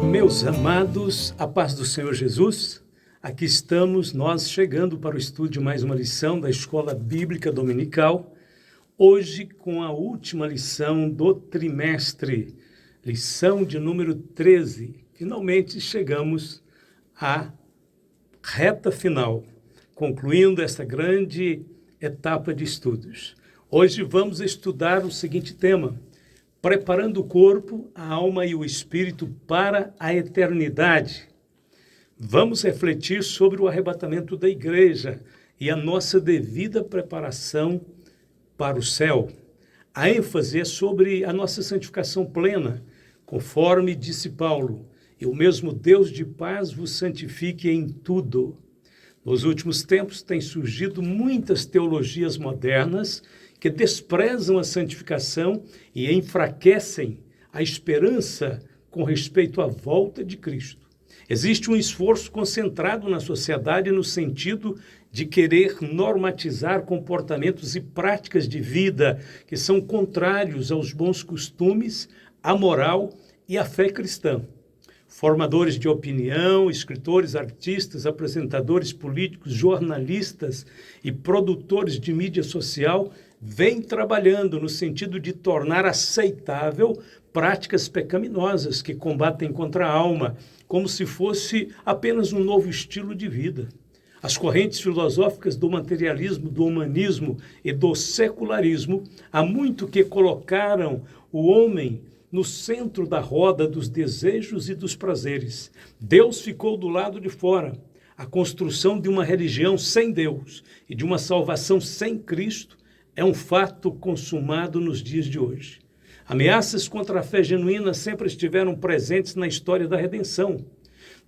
Meus amados, a paz do Senhor Jesus, aqui estamos nós chegando para o estudo de mais uma lição da Escola Bíblica Dominical, hoje com a última lição do trimestre, lição de número 13. Finalmente chegamos à reta final, concluindo essa grande etapa de estudos. Hoje vamos estudar o seguinte tema: preparando o corpo, a alma e o espírito para a eternidade. Vamos refletir sobre o arrebatamento da igreja e a nossa devida preparação para o céu. A ênfase é sobre a nossa santificação plena, conforme disse Paulo: e o mesmo Deus de paz vos santifique em tudo. Nos últimos tempos têm surgido muitas teologias modernas que desprezam a santificação e enfraquecem a esperança com respeito à volta de Cristo. Existe um esforço concentrado na sociedade no sentido de querer normatizar comportamentos e práticas de vida que são contrários aos bons costumes, à moral e à fé cristã. Formadores de opinião, escritores, artistas, apresentadores políticos, jornalistas e produtores de mídia social vêm trabalhando no sentido de tornar aceitável práticas pecaminosas que combatem contra a alma, como se fosse apenas um novo estilo de vida. As correntes filosóficas do materialismo, do humanismo e do secularismo há muito que colocaram o homem no centro da roda dos desejos e dos prazeres. Deus ficou do lado de fora. A construção de uma religião sem Deus e de uma salvação sem Cristo é um fato consumado nos dias de hoje. Ameaças contra a fé genuína sempre estiveram presentes na história da redenção.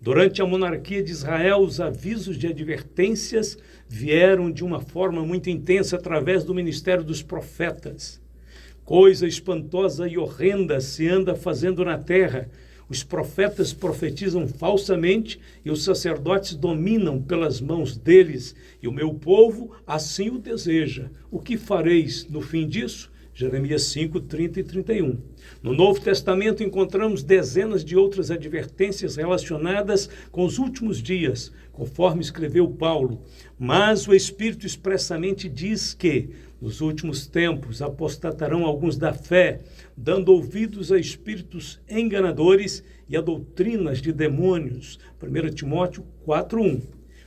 Durante a monarquia de Israel, os avisos de advertências vieram de uma forma muito intensa através do ministério dos profetas. Coisa espantosa e horrenda se anda fazendo na terra. Os profetas profetizam falsamente e os sacerdotes dominam pelas mãos deles. E o meu povo assim o deseja. O que fareis no fim disso? Jeremias 5, 30 e 31. No Novo Testamento encontramos dezenas de outras advertências relacionadas com os últimos dias, conforme escreveu Paulo. Mas o Espírito expressamente diz que, nos últimos tempos, apostatarão alguns da fé, dando ouvidos a espíritos enganadores e a doutrinas de demônios. 1 Timóteo 4:1.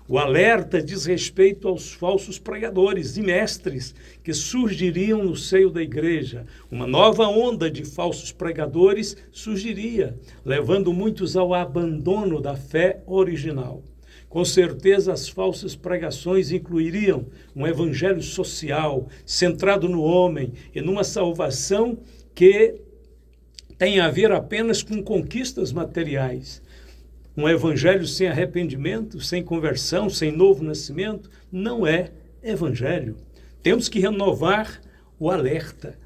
O alerta diz respeito aos falsos pregadores e mestres que surgiriam no seio da igreja. Uma nova onda de falsos pregadores surgiria, levando muitos ao abandono da fé original. Com certeza, as falsas pregações incluiriam um evangelho social, centrado no homem e numa salvação que tem a ver apenas com conquistas materiais. Um evangelho sem arrependimento, sem conversão, sem novo nascimento, não é evangelho. Temos que renovar o alerta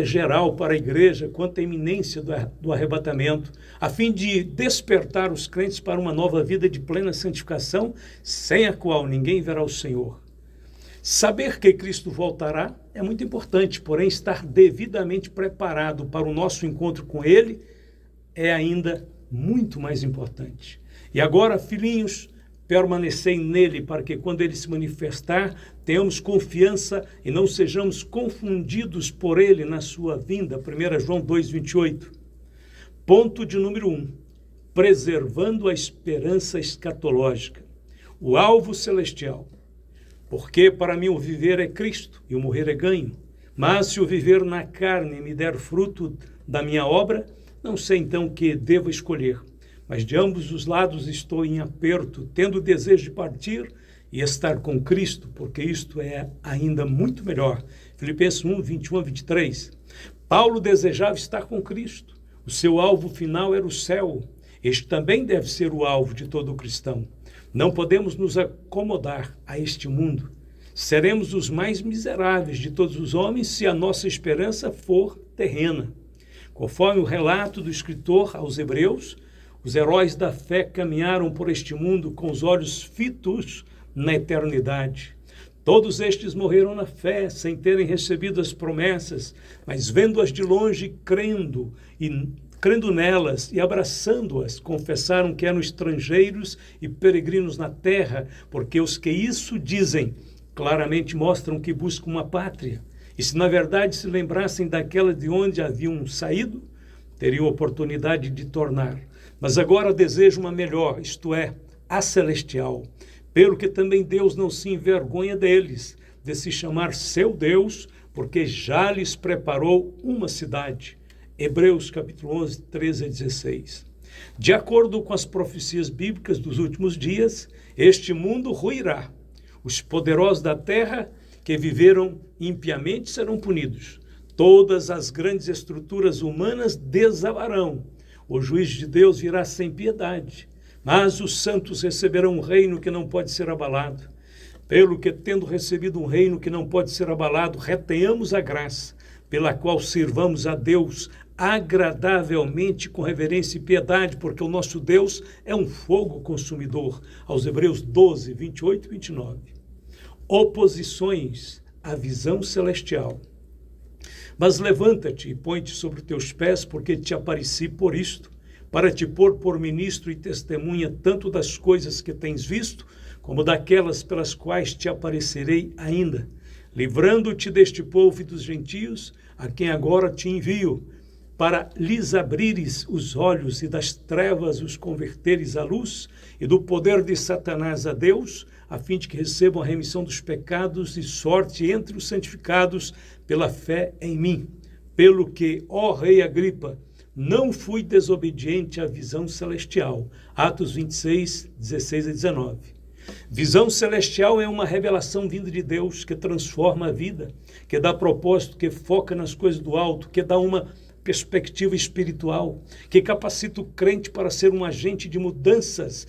geral para a igreja quanto à iminência do arrebatamento, a fim de despertar os crentes para uma nova vida de plena santificação, sem a qual ninguém verá o Senhor. Saber que Cristo voltará é muito importante, porém estar devidamente preparado para o nosso encontro com Ele é ainda muito mais importante. E agora, filhinhos, permanecei nele, para que quando ele se manifestar, tenhamos confiança e não sejamos confundidos por ele na sua vinda. 1 João 2,28. Ponto de número 1. Preservando a esperança escatológica. O alvo celestial. Porque para mim o viver é Cristo e o morrer é ganho. Mas se o viver na carne me der fruto da minha obra, não sei então o que devo escolher, mas de ambos os lados estou em aperto, tendo o desejo de partir e estar com Cristo, porque isto é ainda muito melhor. Filipenses 1, 21 a 23. Paulo desejava estar com Cristo. O seu alvo final era o céu. Este também deve ser o alvo de todo cristão. Não podemos nos acomodar a este mundo. Seremos os mais miseráveis de todos os homens se a nossa esperança for terrena. Conforme o relato do escritor aos Hebreus, os heróis da fé caminharam por este mundo com os olhos fitos na eternidade. Todos estes morreram na fé, sem terem recebido as promessas, mas vendo-as de longe, crendo crendo nelas e abraçando-as, confessaram que eram estrangeiros e peregrinos na terra, porque os que isso dizem claramente mostram que buscam uma pátria. E se na verdade se lembrassem daquela de onde haviam saído, teriam oportunidade de tornar. Mas agora desejam uma melhor, isto é, a celestial. Pelo que também Deus não se envergonha deles, de se chamar seu Deus, porque já lhes preparou uma cidade. Hebreus capítulo 11, 13 a 16. De acordo com as profecias bíblicas dos últimos dias, este mundo ruirá. Os poderosos da terra que viveram impiamente serão punidos. Todas as grandes estruturas humanas desabarão. O juiz de Deus virá sem piedade. Mas os santos receberão um reino que não pode ser abalado. Pelo que, tendo recebido um reino que não pode ser abalado, retenhamos a graça, pela qual sirvamos a Deus agradavelmente, com reverência e piedade, porque o nosso Deus é um fogo consumidor. Aos Hebreus 12, 28 e 29. Oposições à visão celestial. Mas levanta-te e põe-te sobre os teus pés, porque te apareci por isto, para te pôr por ministro e testemunha tanto das coisas que tens visto, como daquelas pelas quais te aparecerei ainda, livrando-te deste povo e dos gentios, a quem agora te envio, para lhes abrires os olhos e das trevas os converteres à luz, e do poder de Satanás a Deus, a fim de que recebam a remissão dos pecados e sorte entre os santificados pela fé em mim. Pelo que, ó rei Agripa, não fui desobediente à visão celestial. Atos 26, 16 a 19. Visão celestial é uma revelação vinda de Deus que transforma a vida, que dá propósito, que foca nas coisas do alto, que dá uma perspectiva espiritual, que capacita o crente para ser um agente de mudanças,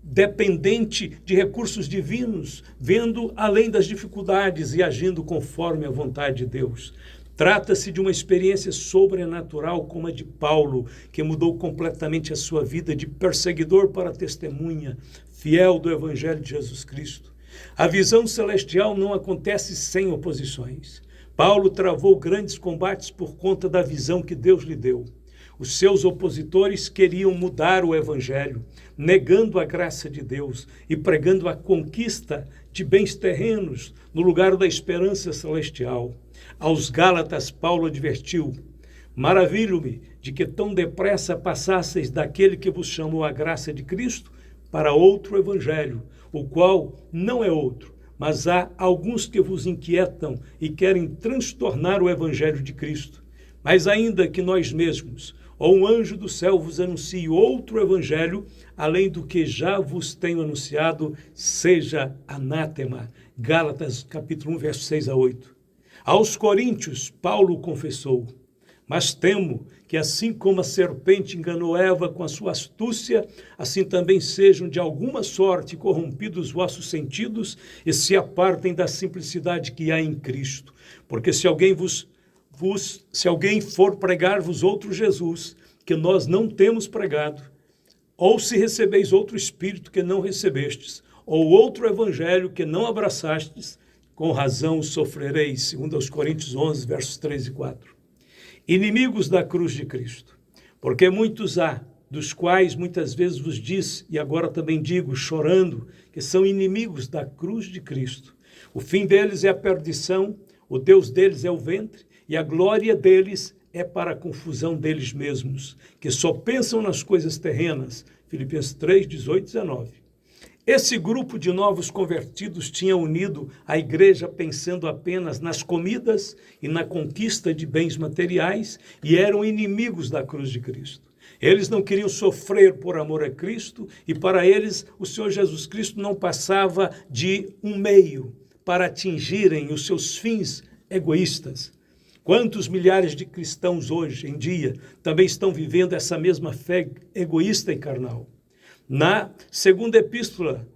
dependente de recursos divinos, vendo além das dificuldades e agindo conforme a vontade de Deus. Trata-se de uma experiência sobrenatural como a de Paulo, que mudou completamente a sua vida de perseguidor para testemunha, fiel do Evangelho de Jesus Cristo. A visão celestial não acontece sem oposições. Paulo travou grandes combates por conta da visão que Deus lhe deu. Os seus opositores queriam mudar o Evangelho, negando a graça de Deus e pregando a conquista de bens terrenos no lugar da esperança celestial. Aos Gálatas, Paulo advertiu: maravilho-me de que tão depressa passasseis daquele que vos chamou a graça de Cristo para outro evangelho, o qual não é outro, mas há alguns que vos inquietam e querem transtornar o evangelho de Cristo. Mas ainda que nós mesmos, ou um anjo do céu vos anuncie outro evangelho, além do que já vos tenho anunciado, seja anátema. Gálatas capítulo 1, versos 6 a 8. Aos coríntios, Paulo confessou: mas temo que assim como a serpente enganou Eva com a sua astúcia, assim também sejam de alguma sorte corrompidos os vossos sentidos e se apartem da simplicidade que há em Cristo. Porque se alguém for pregar-vos outro Jesus, que nós não temos pregado, ou se recebeis outro Espírito que não recebestes, ou outro Evangelho que não abraçastes, com razão sofrereis, segundo aos Coríntios 11, versos 3 e 4. Inimigos da cruz de Cristo, porque muitos há, dos quais muitas vezes vos disse, e agora também digo, chorando, que são inimigos da cruz de Cristo. O fim deles é a perdição, o Deus deles é o ventre, e a glória deles é para a confusão deles mesmos, que só pensam nas coisas terrenas. Filipenses 3, 18 e 19. Esse grupo de novos convertidos tinha unido a igreja pensando apenas nas comidas e na conquista de bens materiais e eram inimigos da cruz de Cristo. Eles não queriam sofrer por amor a Cristo e para eles o Senhor Jesus Cristo não passava de um meio para atingirem os seus fins egoístas. Quantos milhares de cristãos hoje em dia também estão vivendo essa mesma fé egoísta e carnal? Na segunda epístola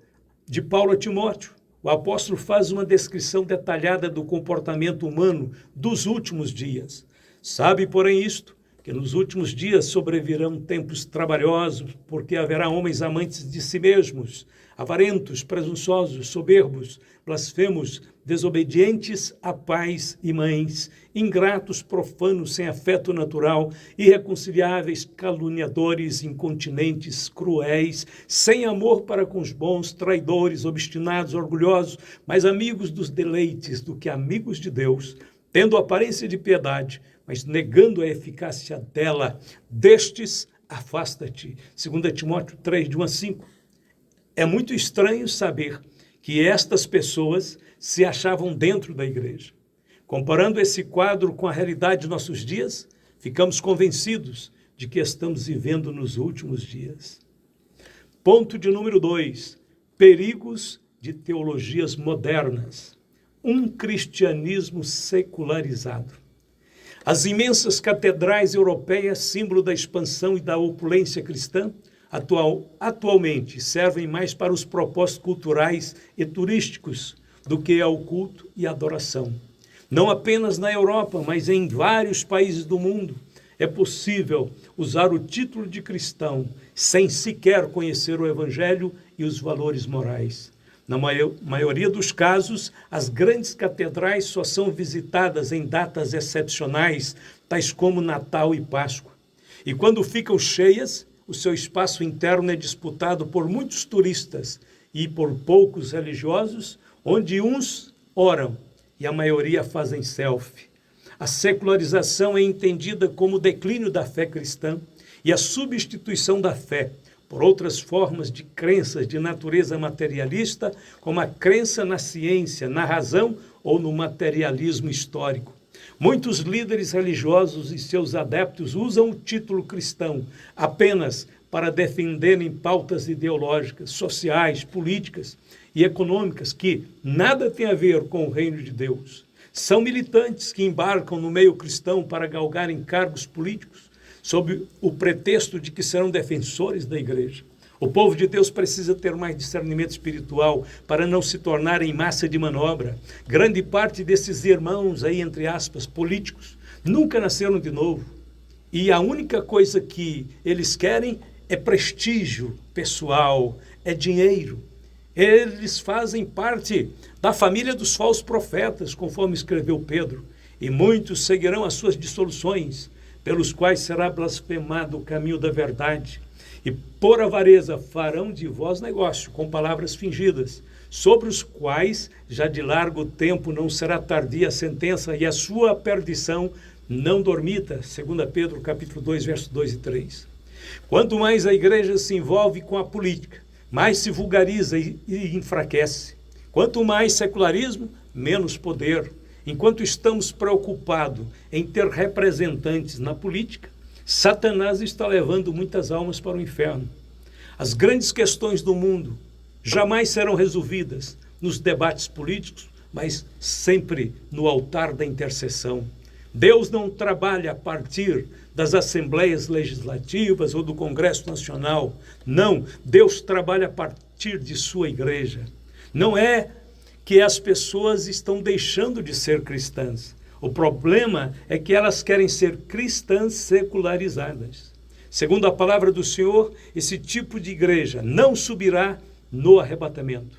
de Paulo a Timóteo, o apóstolo faz uma descrição detalhada do comportamento humano dos últimos dias. Sabe, porém, isto, que nos últimos dias sobrevirão tempos trabalhosos, porque haverá homens amantes de si mesmos, avarentos, presunçosos, soberbos, blasfemos, desobedientes a pais e mães, ingratos, profanos, sem afeto natural, irreconciliáveis, caluniadores, incontinentes, cruéis, sem amor para com os bons, traidores, obstinados, orgulhosos, mais amigos dos deleites do que amigos de Deus, tendo aparência de piedade, mas negando a eficácia dela. Destes, afasta-te. 2 Timóteo 3, de 1 a 5. É muito estranho saber que estas pessoas se achavam dentro da igreja. Comparando esse quadro com a realidade de nossos dias, ficamos convencidos de que estamos vivendo nos últimos dias. Ponto de número 2. Perigos de teologias modernas. Um cristianismo secularizado. As imensas catedrais europeias, símbolo da expansão e da opulência cristã, atualmente servem mais para os propósitos culturais e turísticos do que ao culto e adoração. Não apenas na Europa, mas em vários países do mundo, é possível usar o título de cristão sem sequer conhecer o Evangelho e os valores morais. Na maioria dos casos, as grandes catedrais só são visitadas em datas excepcionais, tais como Natal e Páscoa. E quando ficam cheias, o seu espaço interno é disputado por muitos turistas e por poucos religiosos, onde uns oram e a maioria fazem selfie. A secularização é entendida como o declínio da fé cristã e a substituição da fé por outras formas de crenças de natureza materialista, como a crença na ciência, na razão ou no materialismo histórico. Muitos líderes religiosos e seus adeptos usam o título cristão apenas para defenderem pautas ideológicas, sociais, políticas e econômicas que nada têm a ver com o reino de Deus. São militantes que embarcam no meio cristão para galgarem cargos políticos sob o pretexto de que serão defensores da igreja. O povo de Deus precisa ter mais discernimento espiritual para não se tornarem massa de manobra. Grande parte desses irmãos aí, entre aspas, políticos, nunca nasceram de novo. E a única coisa que eles querem é prestígio pessoal, é dinheiro. Eles fazem parte da família dos falsos profetas, conforme escreveu Pedro, e muitos seguirão as suas dissoluções, pelos quais será blasfemado o caminho da verdade. E por avareza farão de vós negócio, com palavras fingidas, sobre os quais já de largo tempo não será tardia a sentença e a sua perdição não dormita. 2 Pedro capítulo 2, versos 2 e 3. Quanto mais a igreja se envolve com a política, mais se vulgariza e enfraquece. Quanto mais secularismo, menos poder. Enquanto estamos preocupados em ter representantes na política, Satanás está levando muitas almas para o inferno. As grandes questões do mundo jamais serão resolvidas nos debates políticos, mas sempre no altar da intercessão. Deus não trabalha a partir das assembleias legislativas ou do Congresso Nacional. Não, Deus trabalha a partir de sua igreja. Não é que as pessoas estão deixando de ser cristãs. O problema é que elas querem ser cristãs secularizadas. Segundo a palavra do Senhor, esse tipo de igreja não subirá no arrebatamento.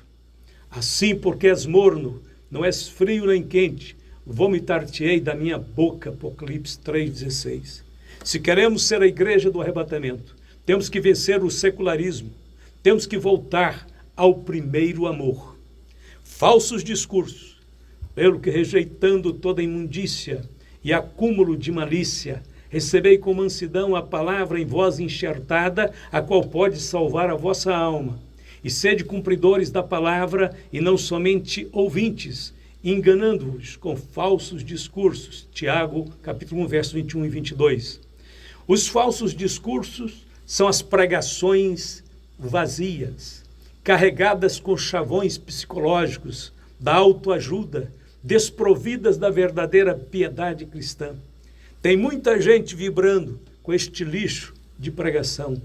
Assim, porque és morno, não és frio nem quente, vomitar-te-ei da minha boca. Apocalipse 3,16. Se queremos ser a igreja do arrebatamento, temos que vencer o secularismo, temos que voltar ao primeiro amor. Falsos discursos, pelo que rejeitando toda imundícia e acúmulo de malícia, recebei com mansidão a palavra em vós enxertada, a qual pode salvar a vossa alma. E sede cumpridores da palavra e não somente ouvintes, enganando-vos com falsos discursos. Tiago, capítulo 1, versos 21 e 22. Os falsos discursos são as pregações vazias, carregadas com chavões psicológicos, da autoajuda, desprovidas da verdadeira piedade cristã. Tem muita gente vibrando com este lixo de pregação.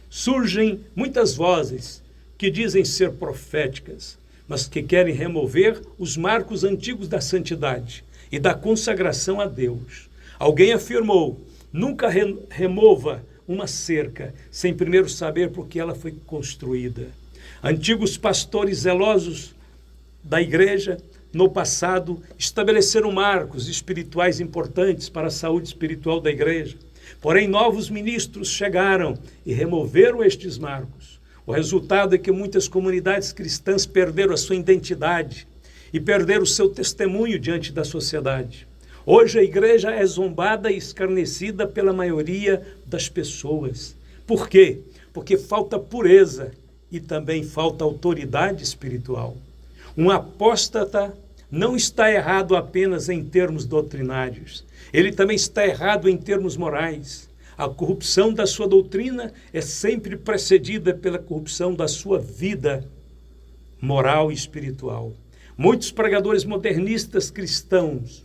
Surgem muitas vozes que dizem ser proféticas, mas que querem remover os marcos antigos da santidade e da consagração a Deus. Alguém afirmou Nunca remova uma cerca sem primeiro saber por que ela foi construída. Antigos pastores zelosos da igreja, no passado, estabeleceram marcos espirituais importantes para a saúde espiritual da igreja. Porém, novos ministros chegaram e removeram estes marcos. O resultado é que muitas comunidades cristãs perderam a sua identidade e perderam o seu testemunho diante da sociedade. Hoje a igreja é zombada e escarnecida pela maioria das pessoas. Por quê? Porque falta pureza e também falta autoridade espiritual. Um apóstata não está errado apenas em termos doutrinários. Ele também está errado em termos morais. A corrupção da sua doutrina é sempre precedida pela corrupção da sua vida moral e espiritual. Muitos pregadores modernistas cristãos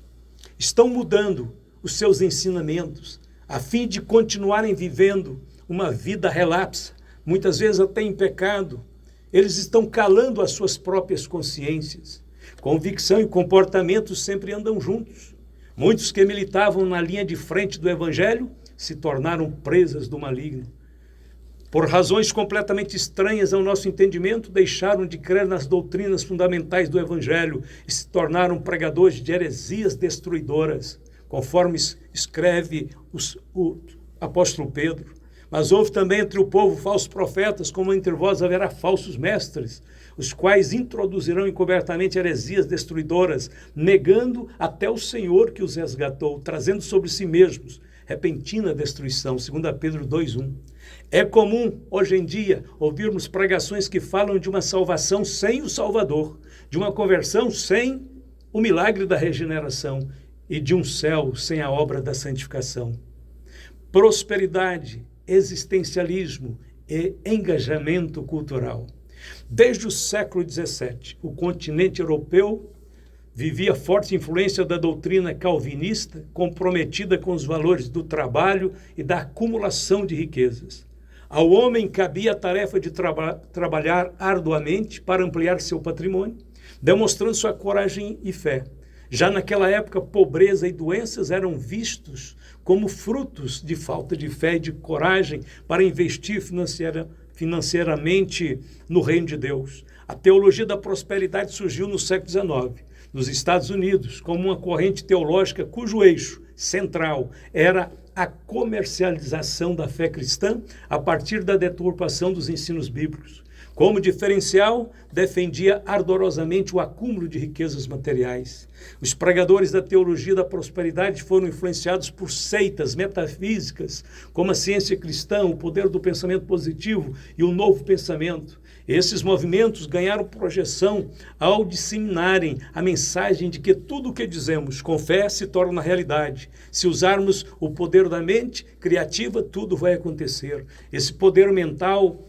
estão mudando os seus ensinamentos a fim de continuarem vivendo uma vida relapsa, muitas vezes até em pecado. Eles estão calando as suas próprias consciências. Convicção e comportamento sempre andam juntos. Muitos que militavam na linha de frente do evangelho se tornaram presas do maligno. Por razões completamente estranhas ao nosso entendimento, deixaram de crer nas doutrinas fundamentais do evangelho e se tornaram pregadores de heresias destruidoras, conforme escreve o apóstolo Pedro. Mas houve também entre o povo falsos profetas, como entre vós haverá falsos mestres, os quais introduzirão encobertamente heresias destruidoras, negando até o Senhor que os resgatou, trazendo sobre si mesmos repentina destruição, 2 Pedro 2:1. É comum, hoje em dia, ouvirmos pregações que falam de uma salvação sem o Salvador, de uma conversão sem o milagre da regeneração e de um céu sem a obra da santificação. Prosperidade, existencialismo e engajamento cultural. Desde o século XVII, o continente europeu vivia forte influência da doutrina calvinista, comprometida com os valores do trabalho e da acumulação de riquezas. Ao homem cabia a tarefa de trabalhar arduamente para ampliar seu patrimônio, demonstrando sua coragem e fé. Já naquela época, pobreza e doenças eram vistos como frutos de falta de fé e de coragem para investir financeiramente no reino de Deus. A teologia da prosperidade surgiu no século XIX, nos Estados Unidos, como uma corrente teológica cujo eixo central era a comercialização da fé cristã a partir da deturpação dos ensinos bíblicos. Como diferencial, defendia ardorosamente o acúmulo de riquezas materiais. Os pregadores da teologia da prosperidade foram influenciados por seitas metafísicas, como a ciência cristã, o poder do pensamento positivo e o novo pensamento. Esses movimentos ganharam projeção ao disseminarem a mensagem de que tudo o que dizemos com fé se torna realidade. Se usarmos o poder da mente criativa, tudo vai acontecer. Esse poder mental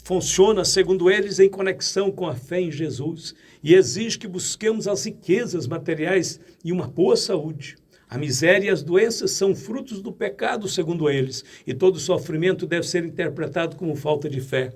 funciona, segundo eles, em conexão com a fé em Jesus e exige que busquemos as riquezas materiais e uma boa saúde. A miséria e as doenças são frutos do pecado, segundo eles, e todo sofrimento deve ser interpretado como falta de fé.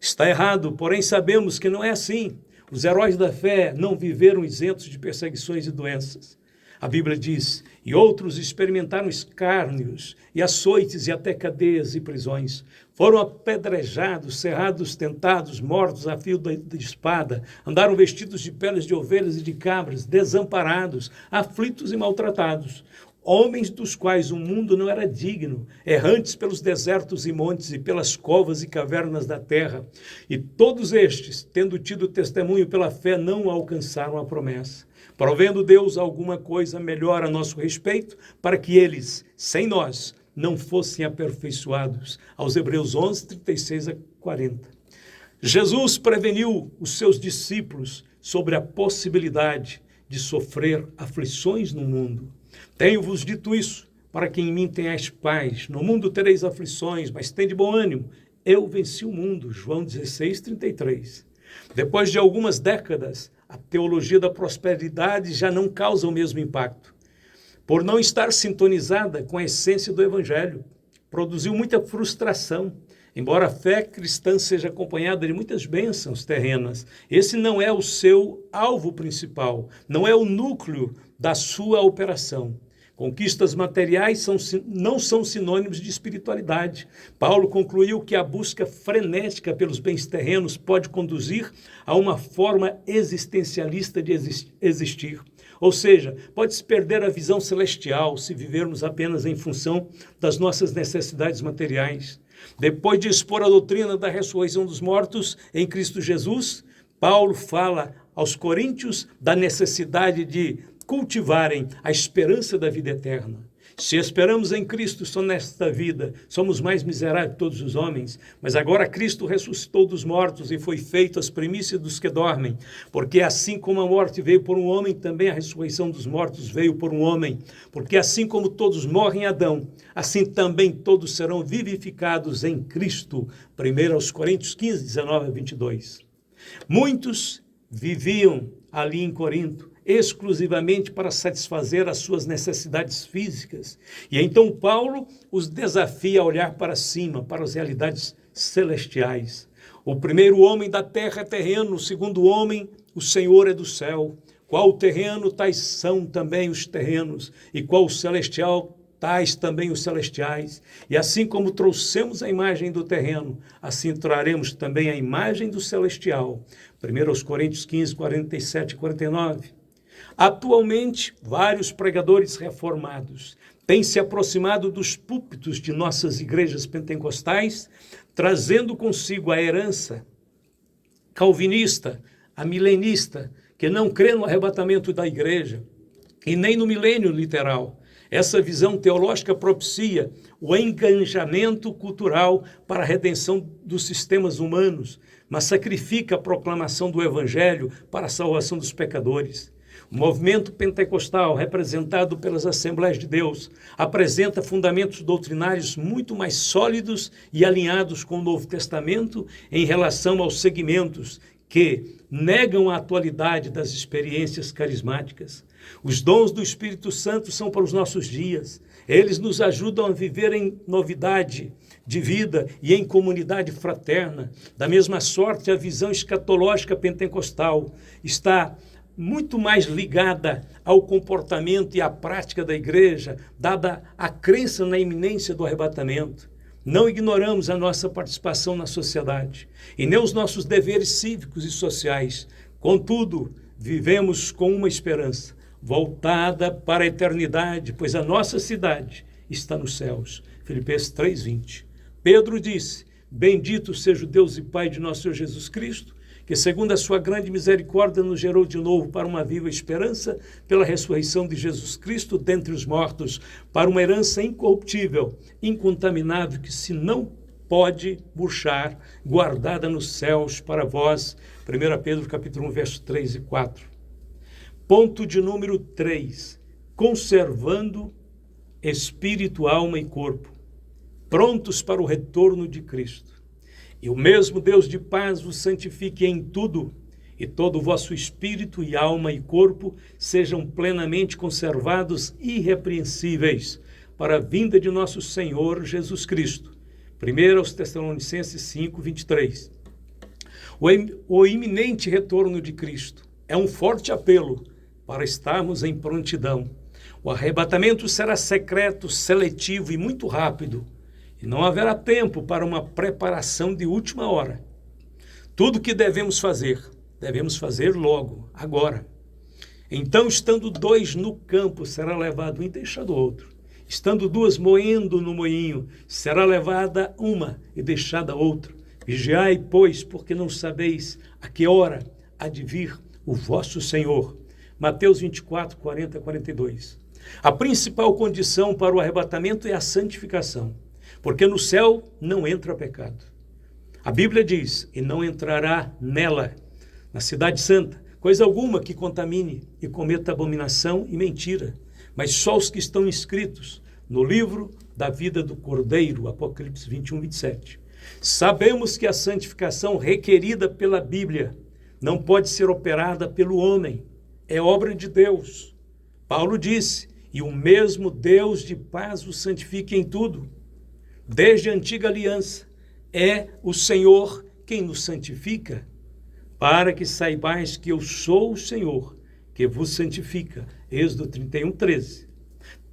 Está errado, porém sabemos que não é assim. Os heróis da fé não viveram isentos de perseguições e doenças. A Bíblia diz, e outros experimentaram escárnios e açoites e até cadeias e prisões. Foram apedrejados, cerrados, tentados, mortos a fio de espada. Andaram vestidos de peles de ovelhas e de cabras, desamparados, aflitos e maltratados. Homens dos quais o mundo não era digno, errantes pelos desertos e montes e pelas covas e cavernas da terra. E todos estes, tendo tido testemunho pela fé, não alcançaram a promessa, provendo Deus alguma coisa melhor a nosso respeito, para que eles, sem nós, não fossem aperfeiçoados. Aos Hebreus 11, 36 a 40. Jesus preveniu os seus discípulos sobre a possibilidade de sofrer aflições no mundo. Tenho-vos dito isso, para que em mim tenhais paz. No mundo tereis aflições, mas tende bom ânimo. Eu venci o mundo. João 16, 33. Depois de algumas décadas, a teologia da prosperidade já não causa o mesmo impacto, por não estar sintonizada com a essência do Evangelho. Produziu muita frustração. Embora a fé cristã seja acompanhada de muitas bênçãos terrenas, esse não é o seu alvo principal, não é o núcleo da sua operação. Conquistas materiais não são sinônimos de espiritualidade. Paulo concluiu que a busca frenética pelos bens terrenos pode conduzir a uma forma existencialista de existir. Ou seja, pode-se perder a visão celestial se vivermos apenas em função das nossas necessidades materiais. Depois de expor a doutrina da ressurreição dos mortos em Cristo Jesus, Paulo fala aos coríntios da necessidade de cultivarem a esperança da vida eterna. Se esperamos em Cristo só nesta vida, somos mais miseráveis de todos os homens, mas agora Cristo ressuscitou dos mortos e foi feito as primícias dos que dormem, porque assim como a morte veio por um homem, também a ressurreição dos mortos veio por um homem, porque assim como todos morrem em Adão, assim também todos serão vivificados em Cristo. 1 Coríntios 15, 19 a 22. Muitos viviam ali em Corinto exclusivamente para satisfazer as suas necessidades físicas. E então Paulo os desafia a olhar para cima, para as realidades celestiais. O primeiro homem da terra é terreno, o segundo homem, o Senhor é do céu. Qual o terreno, tais são também os terrenos, e qual o celestial, tais também os celestiais. E assim como trouxemos a imagem do terreno, assim traremos também a imagem do celestial. 1 Coríntios 15, 47 e 49. Atualmente, vários pregadores reformados têm se aproximado dos púlpitos de nossas igrejas pentecostais, trazendo consigo a herança calvinista, a milenista, que não crê no arrebatamento da igreja e nem no milênio literal. Essa visão teológica propicia o enganjamento cultural para a redenção dos sistemas humanos, mas sacrifica a proclamação do evangelho para a salvação dos pecadores. O movimento pentecostal, representado pelas Assembleias de Deus, apresenta fundamentos doutrinários muito mais sólidos e alinhados com o Novo Testamento em relação aos segmentos que negam a atualidade das experiências carismáticas. Os dons do Espírito Santo são para os nossos dias. Eles nos ajudam a viver em novidade de vida e em comunidade fraterna. Da mesma sorte, a visão escatológica pentecostal está muito mais ligada ao comportamento e à prática da igreja, dada a crença na iminência do arrebatamento. Não ignoramos a nossa participação na sociedade e nem os nossos deveres cívicos e sociais. Contudo, vivemos com uma esperança voltada para a eternidade, pois a nossa cidade está nos céus. Filipenses 3:20. Pedro disse: bendito seja o Deus e Pai de nosso Senhor Jesus Cristo, que segundo a sua grande misericórdia nos gerou de novo para uma viva esperança pela ressurreição de Jesus Cristo dentre os mortos, para uma herança incorruptível, incontaminável, que se não pode murchar, guardada nos céus para vós. 1 Pedro capítulo 1, verso 3 e 4. Ponto de número 3. Conservando espírito, alma e corpo, prontos para o retorno de Cristo. E o mesmo Deus de paz vos santifique em tudo, e todo o vosso espírito e alma e corpo sejam plenamente conservados irrepreensíveis para a vinda de nosso Senhor Jesus Cristo. 1 aos Tessalonicenses 5, 23. O iminente retorno de Cristo é um forte apelo para estarmos em prontidão. O arrebatamento será secreto, seletivo e muito rápido, e não haverá tempo para uma preparação de última hora. Tudo o que devemos fazer logo, agora. Então, estando 2 no campo, será levado um e deixado outro. Estando 2 moendo no moinho, será levada uma e deixada outra. Vigiai, pois, porque não sabeis a que hora há de vir o vosso Senhor. Mateus 24, 40 a 42. A principal condição para o arrebatamento é a santificação, porque no céu não entra pecado. A Bíblia diz: e não entrará nela, na cidade santa, coisa alguma que contamine e cometa abominação e mentira, mas só os que estão inscritos no livro da vida do Cordeiro, Apocalipse 21, 27. Sabemos que a santificação requerida pela Bíblia não pode ser operada pelo homem, é obra de Deus. Paulo disse: e o mesmo Deus de paz o santifique em tudo. Desde a antiga aliança, é o Senhor quem nos santifica, para que saibais que eu sou o Senhor, que vos santifica. Êxodo 31, 13.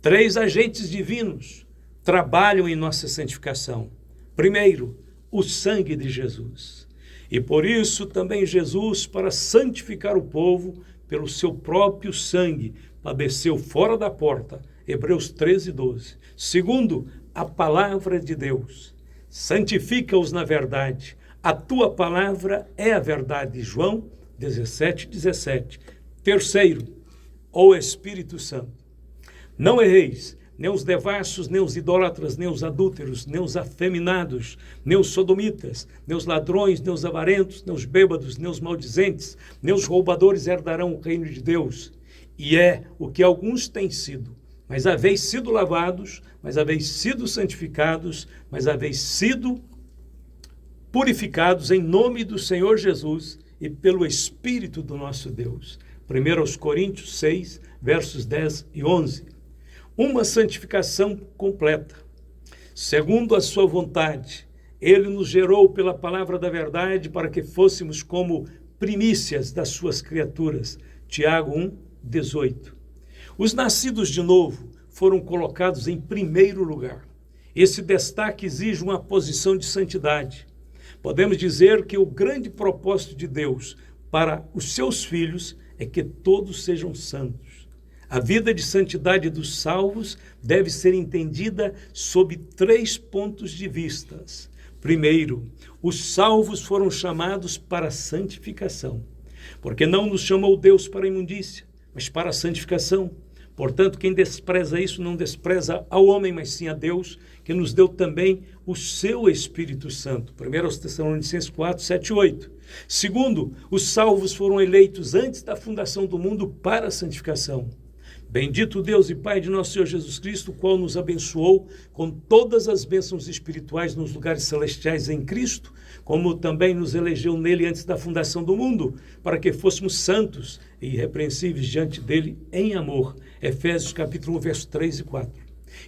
3 agentes divinos trabalham em nossa santificação. Primeiro, o sangue de Jesus. E por isso também Jesus, para santificar o povo, pelo seu próprio sangue, padeceu fora da porta. Hebreus 13:12. Segundo, a palavra de Deus. Santifica-os na verdade. A tua palavra é a verdade. João 17:17. Terceiro, o Espírito Santo. Não erreis, nem os devassos, nem os idólatras, nem os adúlteros, nem os afeminados, nem os sodomitas, nem os ladrões, nem os avarentos, nem os bêbados, nem os maldizentes, nem os roubadores herdarão o reino de Deus. E é o que alguns têm sido. Mas haveis sido lavados, mas haveis sido santificados, mas haveis sido purificados em nome do Senhor Jesus e pelo Espírito do nosso Deus. 1 Coríntios 6, versos 10 e 11. Uma santificação completa. Segundo a sua vontade, ele nos gerou pela palavra da verdade para que fôssemos como primícias das suas criaturas. Tiago 1, 18. Os nascidos de novo foram colocados em primeiro lugar. Esse destaque exige uma posição de santidade. Podemos dizer que o grande propósito de Deus para os seus filhos é que todos sejam santos. A vida de santidade dos salvos deve ser entendida sob 3 pontos de vista. Primeiro, os salvos foram chamados para a santificação, porque não nos chamou Deus para a imundícia, mas para a santificação. Portanto, quem despreza isso não despreza ao homem, mas sim a Deus, que nos deu também o seu Espírito Santo. 1 Tessalonicenses 4, 7 e 8. Segundo, os salvos foram eleitos antes da fundação do mundo para a santificação. Bendito Deus e Pai de nosso Senhor Jesus Cristo, o qual nos abençoou com todas as bênçãos espirituais nos lugares celestiais em Cristo, como também nos elegeu nele antes da fundação do mundo, para que fôssemos santos e irrepreensíveis diante dele em amor. Efésios capítulo 1, verso 3 e 4.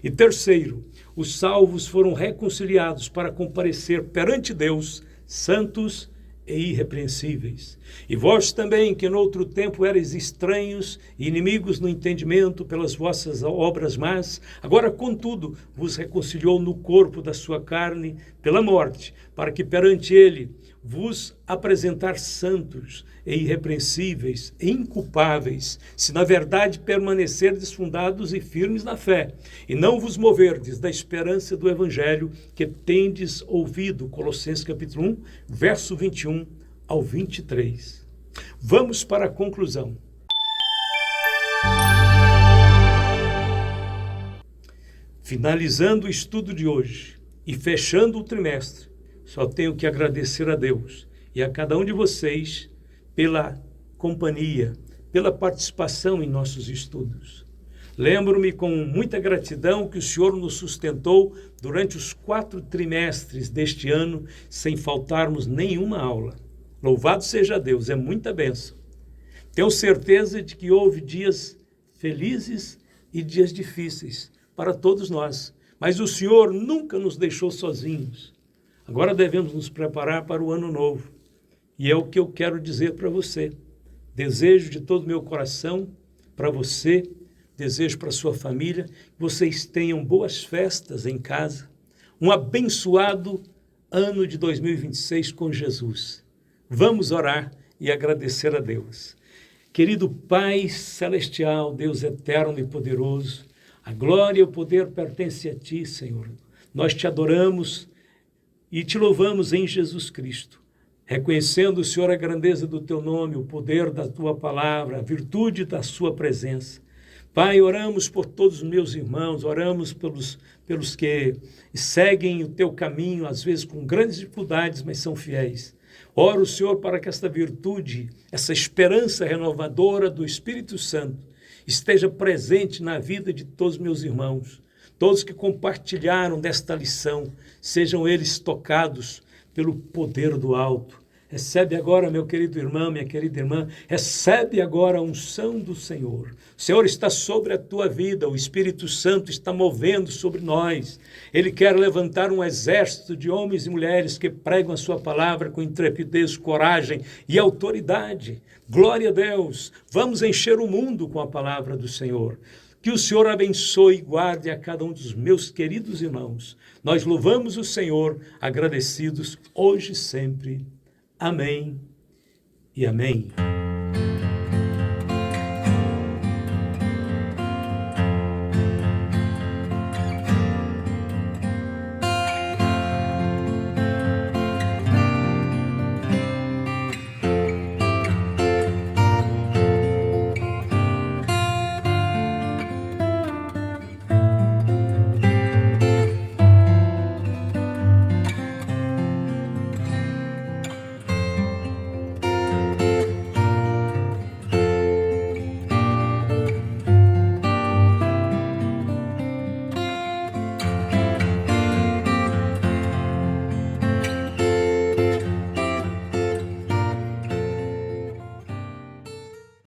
E terceiro, os salvos foram reconciliados para comparecer perante Deus, santos e irrepreensíveis. E vós também, que no outro tempo erais estranhos e inimigos no entendimento pelas vossas obras más, agora, contudo, vos reconciliou no corpo da sua carne pela morte, para que perante ele vos apresentar santos e irrepreensíveis e inculpáveis, se na verdade permanecerdes fundados e firmes na fé, e não vos moverdes da esperança do evangelho que tendes ouvido. Colossenses capítulo 1, verso 21 ao 23. Vamos para a conclusão. Finalizando o estudo de hoje e fechando o trimestre, só tenho que agradecer a Deus e a cada um de vocês pela companhia, pela participação em nossos estudos. Lembro-me com muita gratidão que o Senhor nos sustentou durante os 4 trimestres deste ano, sem faltarmos nenhuma aula. Louvado seja Deus, é muita bênção. Tenho certeza de que houve dias felizes e dias difíceis para todos nós, mas o Senhor nunca nos deixou sozinhos. Agora devemos nos preparar para o ano novo. E é o que eu quero dizer para você. Desejo de todo o meu coração para você, desejo para a sua família, que vocês tenham boas festas em casa, um abençoado ano de 2026 com Jesus. Vamos orar e agradecer a Deus. Querido Pai Celestial, Deus eterno e poderoso, a glória e o poder pertencem a Ti, Senhor. Nós Te adoramos e Te louvamos em Jesus Cristo, reconhecendo, Senhor, a grandeza do Teu nome, o poder da Tua palavra, a virtude da Sua presença. Pai, oramos por todos os meus irmãos, oramos pelos que seguem o Teu caminho, às vezes com grandes dificuldades, mas são fiéis. Oro, Senhor, para que esta virtude, essa esperança renovadora do Espírito Santo esteja presente na vida de todos os meus irmãos. Todos que compartilharam desta lição, sejam eles tocados pelo poder do alto. Recebe agora, meu querido irmão, minha querida irmã, recebe agora a unção do Senhor. O Senhor está sobre a tua vida, o Espírito Santo está movendo sobre nós. Ele quer levantar um exército de homens e mulheres que pregam a sua palavra com intrepidez, coragem e autoridade. Glória a Deus! Vamos encher o mundo com a palavra do Senhor. Que Que o Senhor abençoe e guarde a cada um dos meus queridos irmãos. Nós louvamos o Senhor, agradecidos hoje e sempre. Amém e amém.